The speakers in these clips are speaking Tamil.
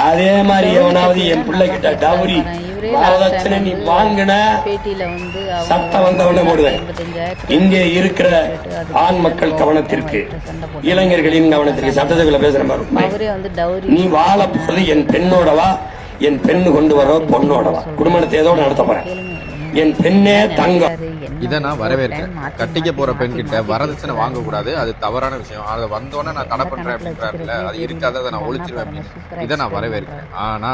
அதே மாதிரி எவனாவது என் பிள்ளை கிட்ட டவுரி வரதட்சணை நீ வாங்கின சட்டம் வந்தவன போடுவேன். இங்கே இருக்கிற ஆண் மக்கள் கவனத்திற்கு, இளைஞர்களின் கவனத்திற்கு, சட்டத்துக்குள்ள பேசுற மாதிரி நீ வாழ போறது என் பெண்ணோடவா, என் பெண்ணு கொண்டு வர பொண்ணோடவா, குடும்பத்தை ஏதோட நடத்த போறேன். என் பெண்ணே தங்கம். இதை நான் வரவேற்கிறேன். கட்டிக்க போற பெண் கிட்ட வரதட்சணை வாங்க கூடாது, அது தவறான விஷயம். அதை வந்தோன்னே நான் தடை பண்றேன் அப்படின்றாருல, அது இருக்காது, அதை நான் ஒழிச்சிருவேன் அப்படின்னு இதை நான் வரவேற்கிறேன். ஆனா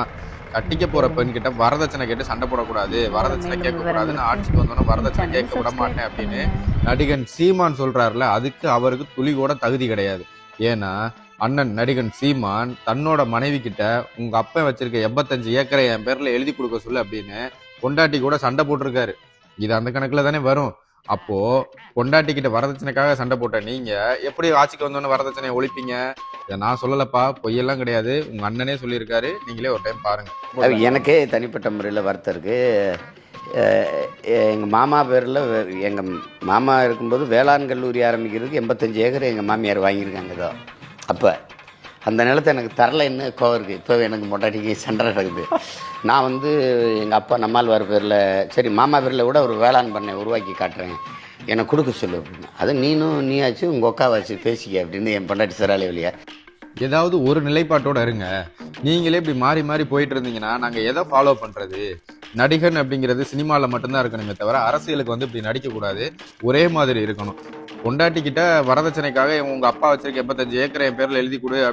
கட்டிக்க போற பெண் கிட்ட வரதட்சணை கேட்டு சண்டை போடக்கூடாது, வரதட்சணை கேட்கக்கூடாதுன்னு ஆட்சிக்கு வந்தோன்னா வரதட்சணை கேட்க விட மாட்டேன் அப்படின்னு நடிகன் சீமான் சொல்றாருல, அதுக்கு அவருக்கு துளி கூட தகுதி கிடையாது. ஏன்னா அண்ணன் நடிகன் சீமான் தன்னோட மனைவி கிட்ட உங்க அப்பா வச்சிருக்க 85 ஏக்கரை என் பேர்ல எழுதி கொடுக்க சொல்லு அப்படின்னு பொண்டாட்டி கூட சண்டை போட்டிருக்காரு. இது அந்த கணக்குல தானே வரும். அப்போ பொண்டாட்டி கிட்ட வரதட்சணைக்காக சண்டை போட்ட நீங்க எப்படி ஆட்சிக்கு வந்தோன்னு வரதட்சணையை ஒழிப்பீங்க? இதை நான் சொல்லலப்பா, பொய்யெல்லாம் கிடையாது, உங்க அண்ணனே சொல்லியிருக்காரு. நீங்களே ஒரு டைம் பாருங்க. எனக்கே தனிப்பட்ட முறையில் வருத்தம் இருக்கு. எங்கள் மாமா பேரில், எங்கள் மாமா இருக்கும்போது வேளாண் கல்லூரி ஆரம்பிக்கிறதுக்கு 85 ஏக்கர் எங்கள் மாமியார் வாங்கியிருக்காங்க. ஏதோ அப்போ அந்த நிலத்தை எனக்கு தரலைன்னு கோவம் இருக்குது. இப்போ எனக்கு மொட்டாட்டிக்கு சண்டை நடக்குது. நான் எங்கள் அப்பா நம்மாழ்வார் பேரில், சரி மாமா பேரில் கூட ஒரு வேளாண் பண்ணை உருவாக்கி காட்டுறேன், எனக்கு கொடுக்க சொல்லு அப்படின்னு. அது நீயாச்சு உங்கள் அக்காவாச்சு பேசிக்க அப்படின்னு என் பொண்டாட்டி சிறாலே வழியா. ஏதாவது ஒரு நிலைப்பாட்டோட இருங்க. நீங்களே இப்படி மாறி மாறி போயிட்டு இருந்தீங்கன்னா நாங்கள் எதை ஃபாலோ பண்ணுறது? நடிகன் அப்படிங்கிறது சினிமாவில் மட்டும்தான் இருக்கணுமே தவிர அரசியலுக்கு இப்படி நடிக்கக்கூடாது, ஒரே மாதிரி இருக்கணும். பொண்டாட்டி கிட்ட வரதட்சணைக்காக உங்க அப்பா வச்சிருக்க 85 ஏக்கரை என் பேர்ல எழுதி கொடு